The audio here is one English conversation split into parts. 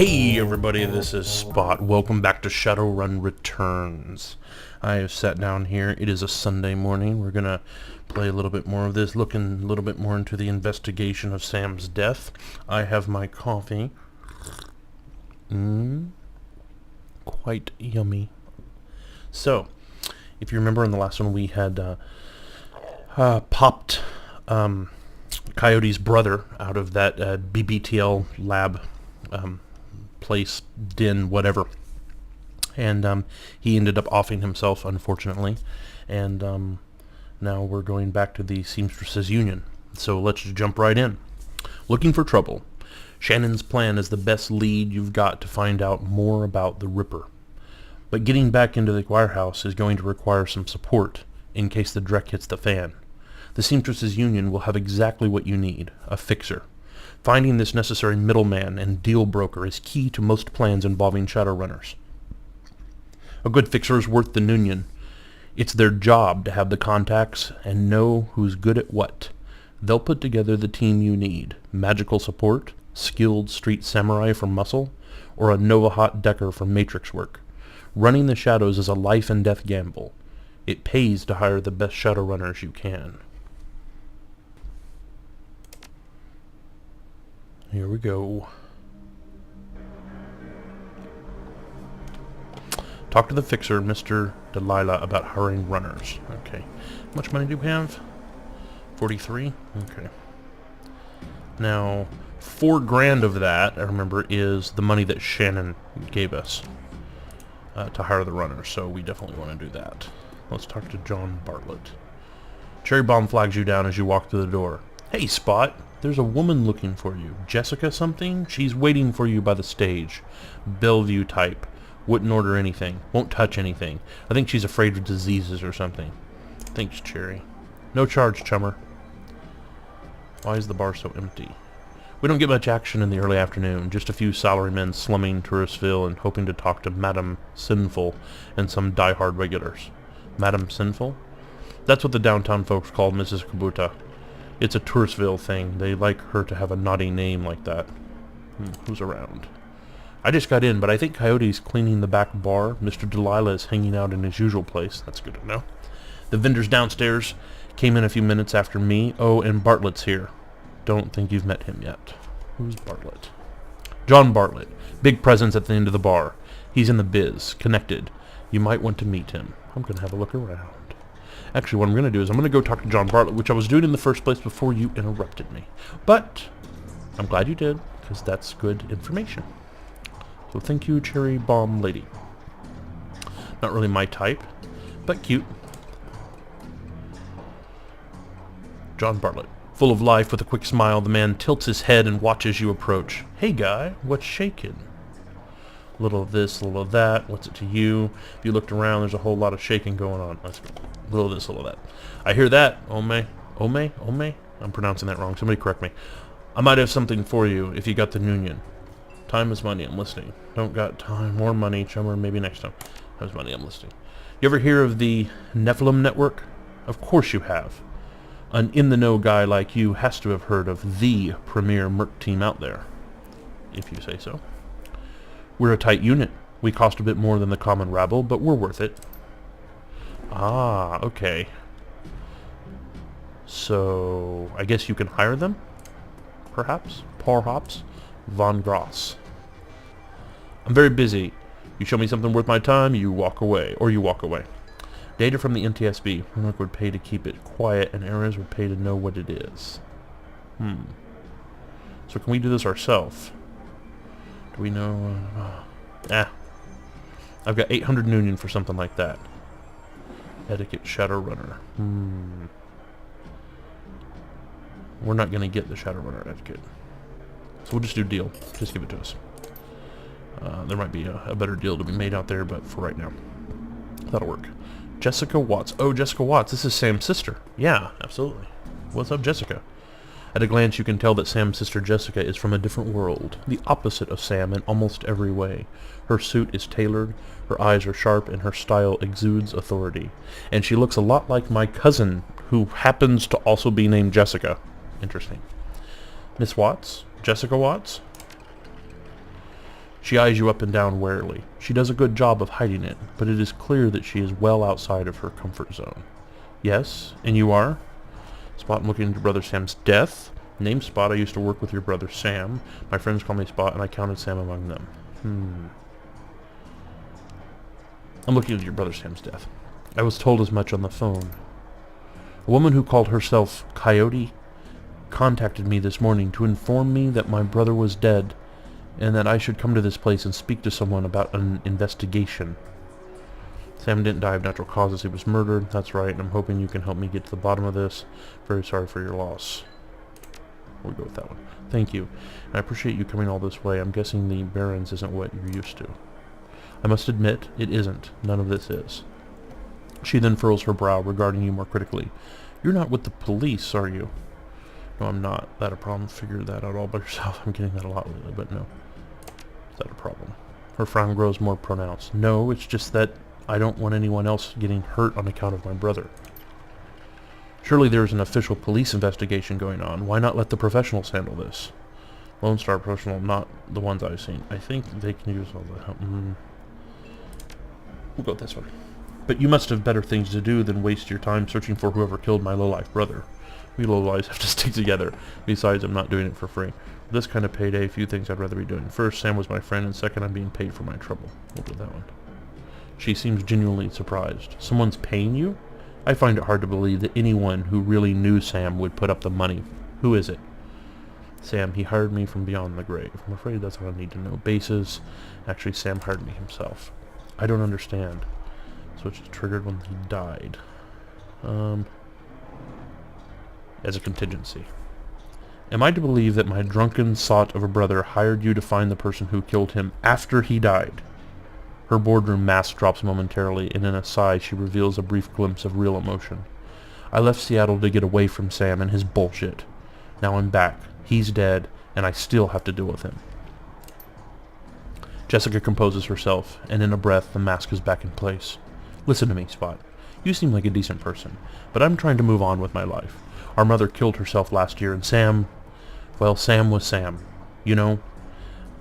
Hey everybody, this is Spot. Welcome back to Shadowrun Returns. I have sat down here. It is a Sunday morning. We're gonna play a little bit more of this, looking a little bit more into the investigation of Sam's death. I have my coffee. Quite yummy. So, if you remember in the last one we had popped Coyote's brother out of that BBTL lab place, den, whatever. And he ended up offing himself, unfortunately. And now we're going back to the Seamstresses Union. So let's jump right in. Looking for trouble. Shannon's plan is the best lead you've got to find out more about the Ripper. But getting back into the warehouse is going to require some support in case the dreck hits the fan. The Seamstresses Union will have exactly what you need, a fixer. Finding this necessary middleman and deal broker is key to most plans involving Shadowrunners. A good fixer is worth the union. It's their job to have the contacts and know who's good at what. They'll put together the team you need. Magical support, skilled street samurai for muscle, or a Nova-Hot Decker for matrix work. Running the shadows is a life and death gamble. It pays to hire the best Shadowrunners you can. Here we go. Talk to the fixer, Mr. Delilah, about hiring runners. Okay. How much money do we have? 43? Okay. Now, $4,000 of that, I remember, is the money that Shannon gave us to hire the runners, so we definitely want to do that. Let's talk to John Bartlett. Cherry Bomb flags you down as you walk through the door. Hey, Spot. There's a woman looking for you. Jessica something? She's waiting for you by the stage. Bellevue type. Wouldn't order anything. Won't touch anything. I think she's afraid of diseases or something. Thanks, Cherry. No charge, chummer. Why is the bar so empty? We don't get much action in the early afternoon. Just a few salarymen slumming Touristville and hoping to talk to Madame Sinful and some die-hard regulars. Madame Sinful? That's what the downtown folks call Mrs. Kabuta. It's a Touristville thing. They like her to have a naughty name like that. Who's around? I just got in, but I think Coyote's cleaning the back bar. Mr. Delilah is hanging out in his usual place. That's good to know. The vendors downstairs came in a few minutes after me. Oh, and Bartlett's here. Don't think you've met him yet. Who's Bartlett? John Bartlett. Big presence at the end of the bar. He's in the biz. Connected. You might want to meet him. I'm going to have a look around. Actually, what I'm going to do is I'm going to go talk to John Bartlett, which I was doing in the first place before you interrupted me. But I'm glad you did, because that's good information. So thank you, Cherry Bomb Lady. Not really my type, but cute. John Bartlett. Full of life with a quick smile, the man tilts his head and watches you approach. Hey, guy, what's shaking? A little of this, a little of that. What's it to you? If you looked around, there's a whole lot of shaking going on. Let's go. A little of this, a little of that. I hear that. Ome? I'm pronouncing that wrong. Somebody correct me. I might have something for you if you got the union. Time is money. I'm listening. Don't got time or money, chummer. Maybe next time. Time is money. I'm listening. You ever hear of the Nephilim Network? Of course you have. An in-the-know guy like you has to have heard of the premier merc team out there. If you say so. We're a tight unit. We cost a bit more than the common rabble, but we're worth it. Ah, okay. So, I guess you can hire them? Perhaps? Perhaps? Von Gross. I'm very busy. You show me something worth my time, you walk away. Or you walk away. Data from the NTSB. Monarch would pay to keep it quiet, and Ares would pay to know what it is. So can we do this ourselves? Do we know? I've got 800 Union for something like that. Etiquette Shadowrunner. We're not going to get the Shadowrunner etiquette. So we'll just do deal. Just give it to us. There might be a better deal to be made out there, but for right now, that'll work. Jessica Watts. Oh, Jessica Watts. This is Sam's sister. Yeah, absolutely. What's up, Jessica? At a glance, you can tell that Sam's sister Jessica is from a different world, the opposite of Sam in almost every way. Her suit is tailored, her eyes are sharp, and her style exudes authority. And she looks a lot like my cousin, who happens to also be named Jessica. Interesting. Miss Watts? Jessica Watts? She eyes you up and down warily. She does a good job of hiding it, but it is clear that she is well outside of her comfort zone. Yes, and you are? Spot, I'm looking into Brother Sam's death. Name Spot, I used to work with your brother Sam. My friends call me Spot, and I counted Sam among them. I'm looking into your brother Sam's death. I was told as much on the phone. A woman who called herself Coyote contacted me this morning to inform me that my brother was dead and that I should come to this place and speak to someone about an investigation. Sam didn't die of natural causes. He was murdered. That's right, and I'm hoping you can help me get to the bottom of this. Very sorry for your loss. We'll go with that one. Thank you. And I appreciate you coming all this way. I'm guessing the Barrens isn't what you're used to. I must admit, it isn't. None of this is. She then furrows her brow, regarding you more critically. You're not with the police, are you? No, I'm not. That a problem? Figure that out all by yourself. I'm getting that a lot lately, but no. Is that a problem? Her frown grows more pronounced. No, it's just that I don't want anyone else getting hurt on account of my brother. Surely there's an official police investigation going on. Why not let the professionals handle this? Lone Star Professional, not the ones I've seen. I think they can use all the help. We'll go with this one. But you must have better things to do than waste your time searching for whoever killed my low-life brother. We low-lives have to stick together. Besides, I'm not doing it for free. With this kind of payday, few things I'd rather be doing. First, Sam was my friend, and second, I'm being paid for my trouble. We'll do that one. She seems genuinely surprised. Someone's paying you? I find it hard to believe that anyone who really knew Sam would put up the money. Who is it? Sam, he hired me from beyond the grave. I'm afraid that's what I need to know. Bases. Actually, Sam hired me himself. I don't understand. So it's triggered when he died. As a contingency. Am I to believe that my drunken sot of a brother hired you to find the person who killed him after he died? Her boardroom mask drops momentarily, and in a sigh she reveals a brief glimpse of real emotion. I left Seattle to get away from Sam and his bullshit. Now I'm back. He's dead, and I still have to deal with him. Jessica composes herself, and in a breath the mask is back in place. Listen to me, Spot. You seem like a decent person, but I'm trying to move on with my life. Our mother killed herself last year, and Sam... Well, Sam was Sam. You know?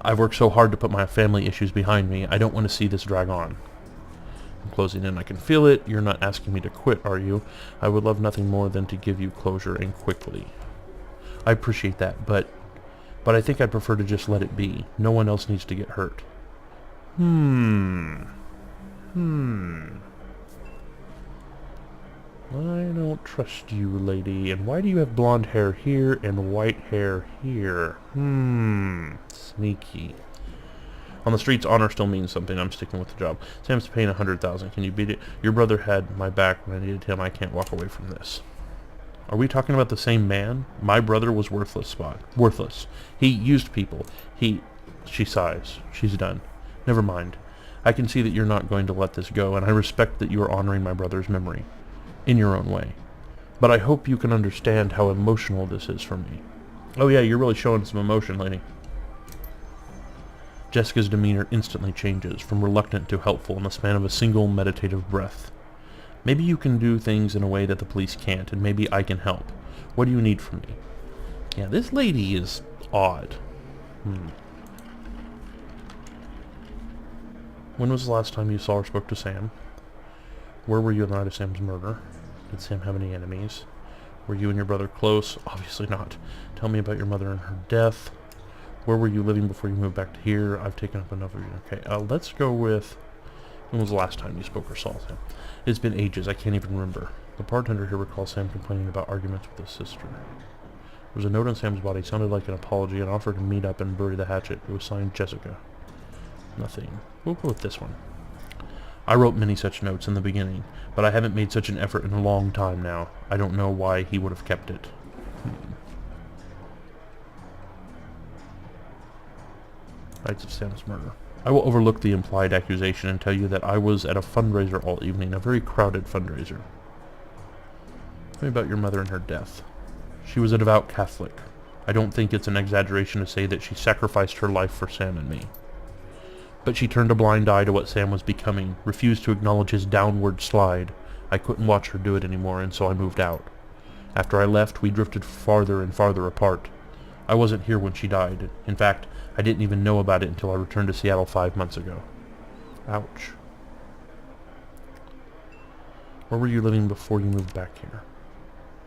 I've worked so hard to put my family issues behind me, I don't want to see this drag on. I'm closing in. I can feel it. You're not asking me to quit, are you? I would love nothing more than to give you closure, and quickly. I appreciate that, but I think I'd prefer to just let it be. No one else needs to get hurt. I don't trust you, lady. And why do you have blonde hair here and white hair here? Sneaky. On the streets, honor still means something. I'm sticking with the job. Sam's paying $100,000. Can you beat it? Your brother had my back when I needed him. I can't walk away from this. Are we talking about the same man? My brother was worthless, Spot. Worthless. He used people. She sighs. She's done. Never mind. I can see that you're not going to let this go, and I respect that you are honoring my brother's memory. In your own way. But I hope you can understand how emotional this is for me. Oh yeah, you're really showing some emotion, lady. Jessica's demeanor instantly changes, from reluctant to helpful in the span of a single meditative breath. Maybe you can do things in a way that the police can't, and maybe I can help. What do you need from me? Yeah, this lady is odd. When was the last time you saw or spoke to Sam? Where were you on the night of Sam's murder? Did Sam have any enemies? Were you and your brother close? Obviously not. Tell me about your mother and her death. Where were you living before you moved back to here? I've taken up enough of you. Okay, let's go with... When was the last time you spoke or saw Sam? It's been ages. I can't even remember. The bartender here recalls Sam complaining about arguments with his sister. There was a note on Sam's body. It sounded like an apology and offered to meet up and bury the hatchet. It was signed Jessica. Nothing. We'll go with this one. I wrote many such notes in the beginning, but I haven't made such an effort in a long time now. I don't know why he would have kept it. Nights of Sam's murder. I will overlook the implied accusation and tell you that I was at a fundraiser all evening, a very crowded fundraiser. Tell me about your mother and her death. She was a devout Catholic. I don't think it's an exaggeration to say that she sacrificed her life for Sam and me. But she turned a blind eye to what Sam was becoming, refused to acknowledge his downward slide. I couldn't watch her do it anymore, and so I moved out. After I left, we drifted farther and farther apart. I wasn't here when she died. In fact, I didn't even know about it until I returned to Seattle 5 months ago. Ouch. Where were you living before you moved back here?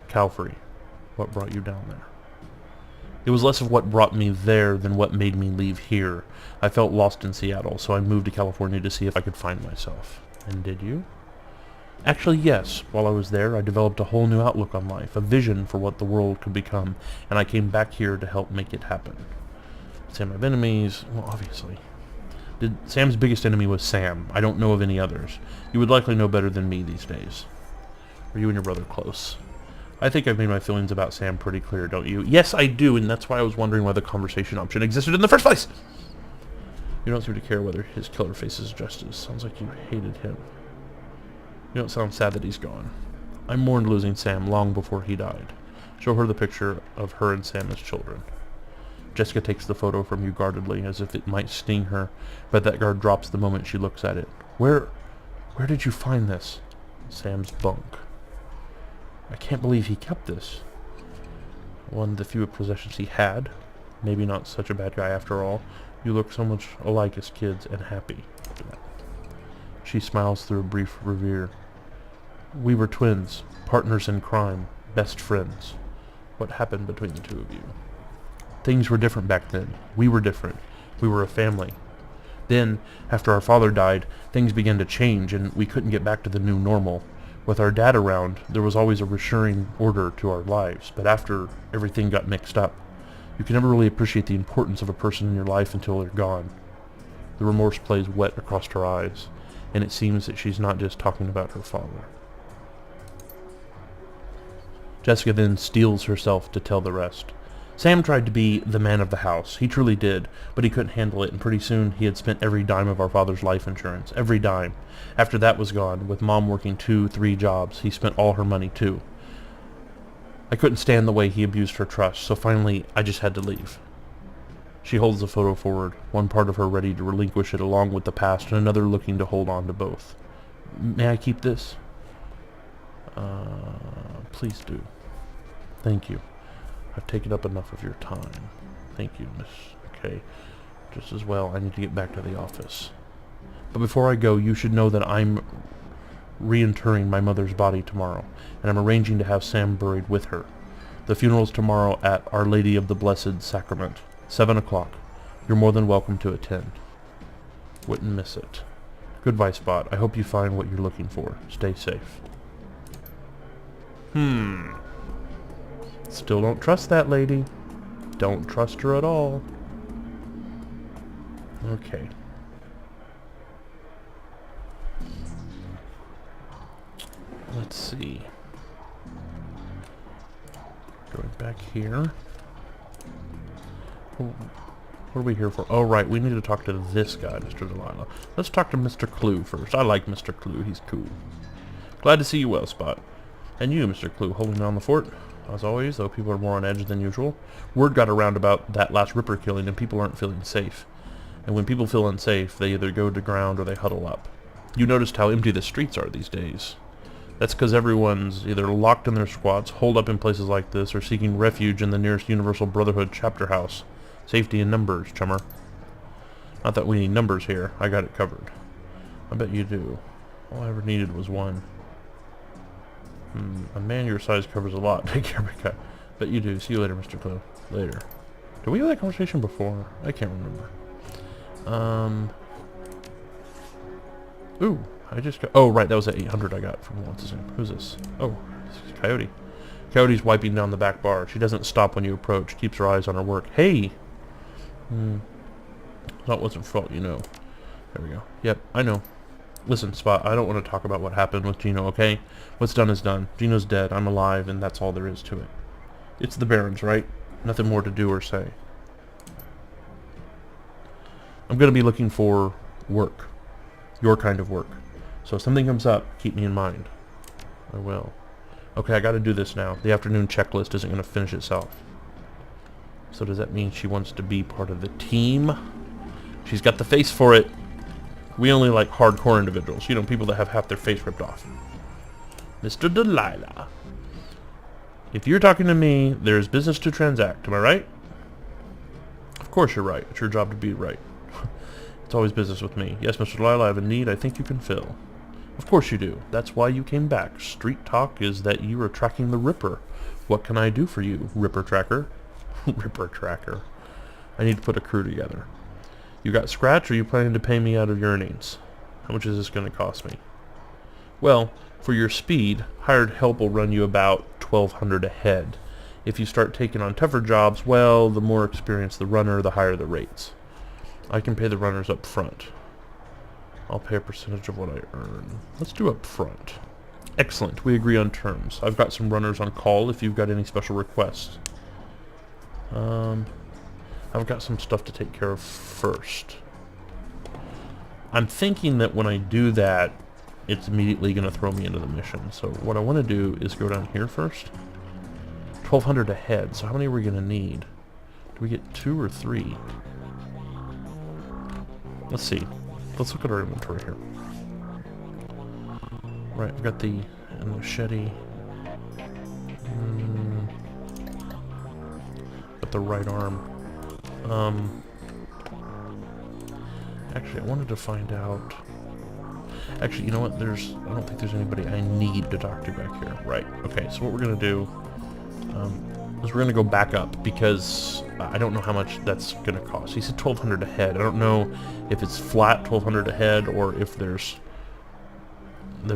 Calvary. What brought you down there? It was less of what brought me there than what made me leave here. I felt lost in Seattle, so I moved to California to see if I could find myself. And did you? Actually, yes. While I was there, I developed a whole new outlook on life, a vision for what the world could become, and I came back here to help make it happen. Sam have enemies? Well, obviously. Sam's biggest enemy was Sam. I don't know of any others. You would likely know better than me these days. Are you and your brother close? I think I've made my feelings about Sam pretty clear, don't you? Yes, I do, and that's why I was wondering why the conversation option existed in the first place! You don't seem to care whether his killer faces justice. Sounds like you hated him. You don't sound sad that he's gone. I mourned losing Sam long before he died. Show her the picture of her and Sam as children. Jessica takes the photo from you guardedly, as if it might sting her, but that guard drops the moment she looks at it. Where did you find this? Sam's bunk. I can't believe he kept this. One of the few possessions he had. Maybe not such a bad guy after all. You look so much alike as kids, and happy. She smiles through a brief revere. We were twins, partners in crime, best friends. What happened between the two of you? Things were different back then. We were different. We were a family. Then, after our father died, things began to change, and we couldn't get back to the new normal. With our dad around, there was always a reassuring order to our lives, but after everything got mixed up, you can never really appreciate the importance of a person in your life until they're gone. The remorse plays wet across her eyes, and it seems that she's not just talking about her father. Jessica then steels herself to tell the rest. Sam tried to be the man of the house. He truly did, but he couldn't handle it, and pretty soon he had spent every dime of our father's life insurance. Every dime. After that was gone, with Mom working 2-3 jobs, he spent all her money too. I couldn't stand the way he abused her trust, so finally I just had to leave. She holds the photo forward, one part of her ready to relinquish it along with the past, and another looking to hold on to both. May I keep this? Please do. Thank you. I've taken up enough of your time. Thank you, Miss. Okay. Just as well, I need to get back to the office. But before I go, you should know that I'm reinterring my mother's body tomorrow, and I'm arranging to have Sam buried with her. The funeral's tomorrow at Our Lady of the Blessed Sacrament, 7 o'clock. You're more than welcome to attend. Wouldn't miss it. Goodbye, Spot. I hope you find what you're looking for. Stay safe. Still don't trust that lady. Don't trust her at all. Okay. Let's see. Going back here. What are we here for? Oh, right. We need to talk to this guy, Mr. Delilah. Let's talk to Mr. Clue first. I like Mr. Clue. He's cool. Glad to see you well, Spot. And you, Mr. Clue, holding down the fort. As always, though people are more on edge than usual. Word got around about that last Ripper killing, and people aren't feeling safe. And when people feel unsafe, they either go to ground or they huddle up. You noticed how empty the streets are these days. That's because everyone's either locked in their squats, holed up in places like this, or seeking refuge in the nearest Universal Brotherhood chapter house. Safety in numbers, chummer. Not that we need numbers here. I got it covered. I bet you do. All I ever needed was one. A man your size covers a lot. Take care, Becca. Bet you do. See you later, Mr. Clue. Later. Did we have that conversation before? I can't remember. Ooh, I just got... Oh, right, that was the 800 I got from what's his name. Who's this? Oh, this is Coyote. Coyote's wiping down the back bar. She doesn't stop when you approach. Keeps her eyes on her work. Hey! Not what's her fault, you know. There we go. Yep, I know. Listen, Spot, I don't want to talk about what happened with Gino, okay? What's done is done. Gino's dead, I'm alive, and that's all there is to it. It's the Barons, right? Nothing more to do or say. I'm going to be looking for work. Your kind of work. So if something comes up, keep me in mind. I will. Okay, I got to do this now. The afternoon checklist isn't going to finish itself. So does that mean she wants to be part of the team? She's got the face for it. We only like hardcore individuals. You know, people that have half their face ripped off. Mr. Delilah. If you're talking to me, there's business to transact. Am I right? Of course you're right. It's your job to be right. It's always business with me. Yes, Mr. Delilah, I have a need I think you can fill. Of course you do. That's why you came back. Street talk is that you are tracking the Ripper. What can I do for you, Ripper Tracker? Ripper Tracker. I need to put a crew together. You got scratch, or are you planning to pay me out of your earnings? How much is this going to cost me? Well, for your speed, hired help will run you about $1,200 a head. If you start taking on tougher jobs, well, the more experienced the runner, the higher the rates. I can pay the runners up front. I'll pay a percentage of what I earn. Let's do up front. Excellent. We agree on terms. I've got some runners on call if you've got any special requests. I've got some stuff to take care of first. I'm thinking that when I do that, it's immediately going to throw me into the mission. So what I want to do is go down here first. 1,200 a head. So how many are we going to need? Do we get 2 or 3? Let's see. Let's look at our inventory here. Right, I've got the machete. Got the right arm. Actually, I wanted to find out... Actually, you know what? I don't think there's anybody I need to talk to back here. Right, okay, so what we're going to do is we're going to go back up, because I don't know how much that's going to cost. He said 1,200 a head. I don't know if it's flat 1,200 a head, or if there's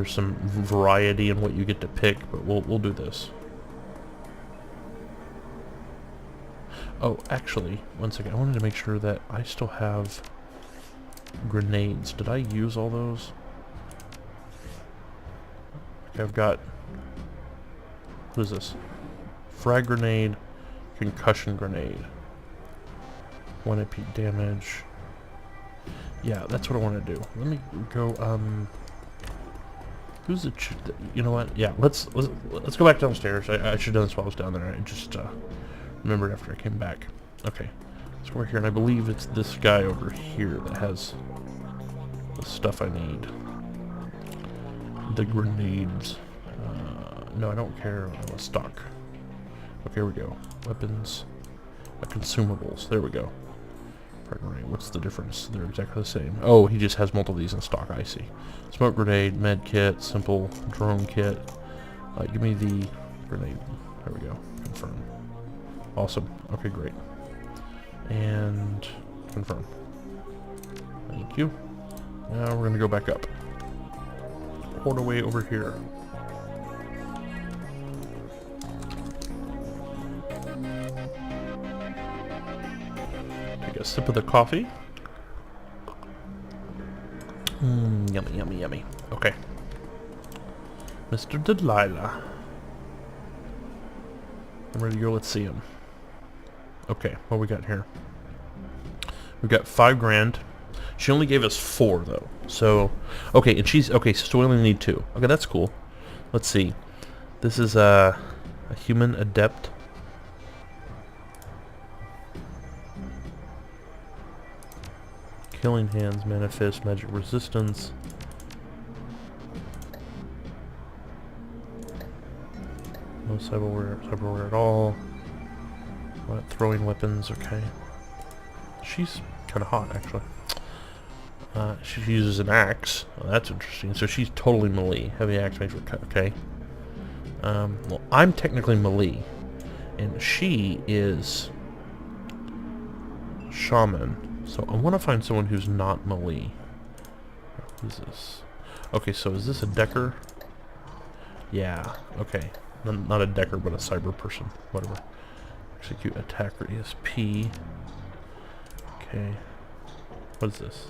some variety in what you get to pick, but we'll do this. Oh, actually, one second. I wanted to make sure that I still have grenades. Did I use all those? Okay, I've got... What is this? Frag grenade, concussion grenade. 1 AP damage. Yeah, that's what I want to do. Let me go, who's the you know what? Yeah, let's go back downstairs. I should have done this while I was down there. I just remembered after I came back. Okay, let's go over here, and I believe it's this guy over here that has the stuff I need. The grenades. No, I don't care. I want stock. Okay, here we go. Weapons. Consumables. There we go. What's the difference? They're exactly the same. Oh, he just has multiple of these in stock. I see. Smoke grenade, med kit, simple drone kit. Give me the grenade. There we go. Confirm. Awesome. Okay, great. And confirm. Thank you. Now we're going to go back up. All the way over here. Take a sip of the coffee. Yummy, yummy, yummy. Okay. Mr. Delilah. I'm ready to go. Let's see him. Okay, what we got here? We've got 5 grand. She only gave us 4 though. So, okay, and she's okay. So we only need 2. Okay, that's cool. Let's see. This is a human adept. Killing hands, manifest, magic resistance. No cyberware at all. What, throwing weapons, okay. She's kind of hot, actually. She uses an axe. Oh, that's interesting. So she's totally melee. Heavy axe, major cut, okay. Well, I'm technically melee. And she is shaman. So I want to find someone who's not melee. Who's this? Okay, so is this a decker? Yeah, okay. Not a decker, but a cyber person. Whatever. Execute attacker ESP. Okay. What is this?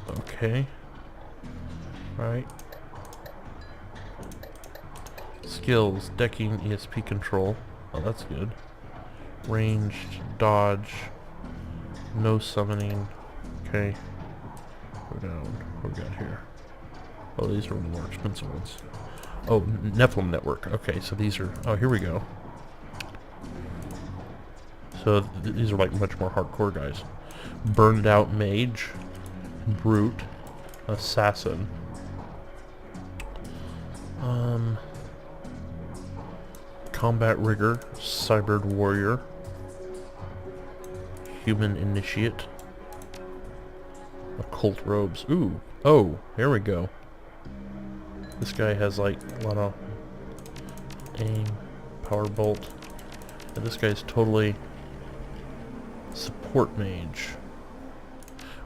Okay. Right. Skills. Decking ESP control. Oh, that's good. Ranged, dodge, no summoning. Okay. Go down. What we got here? Oh, these are the more expensive ones. Oh, Nephilim Network. Okay, so these are... Oh, here we go. So these are like much more hardcore guys. Burned Out Mage, Brute, Assassin. Combat Rigger, Cybered Warrior. Human initiate. Occult robes. Ooh. Oh, here we go. This guy has like a lot of aim, power bolt. And this guy's totally support mage.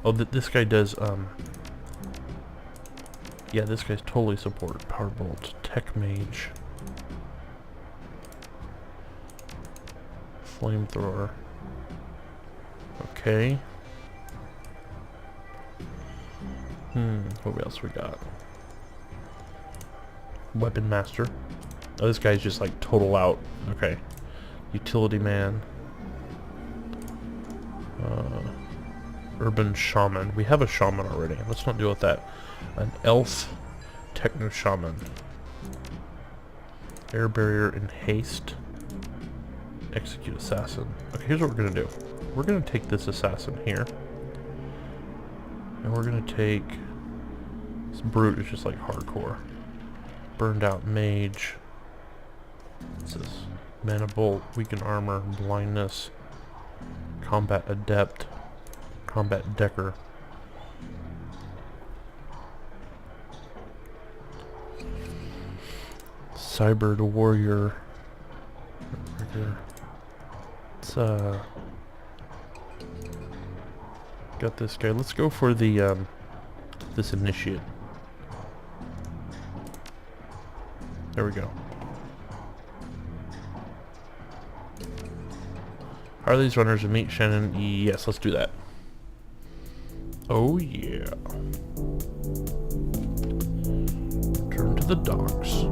Oh, this guy does, yeah, this guy's totally support. Power bolt, tech mage. Flamethrower. Okay. What else we got? Weapon master. Oh, this guy's just like total out. Okay. Utility man. Urban shaman. We have a shaman already. Let's not deal with that. An elf techno shaman. Air barrier and haste. Execute assassin. Okay, here's what we're gonna do. We're gonna take this assassin here. And we're gonna take this brute is just like hardcore. Burned out mage. What's this? Mana bolt, weaken armor, blindness, combat adept, combat decker. Cyber warrior. It's got this guy. Let's go for the this initiate. There we go. Are these runners to meet Shannon? Yes, let's do that. Oh yeah. Return to the docks.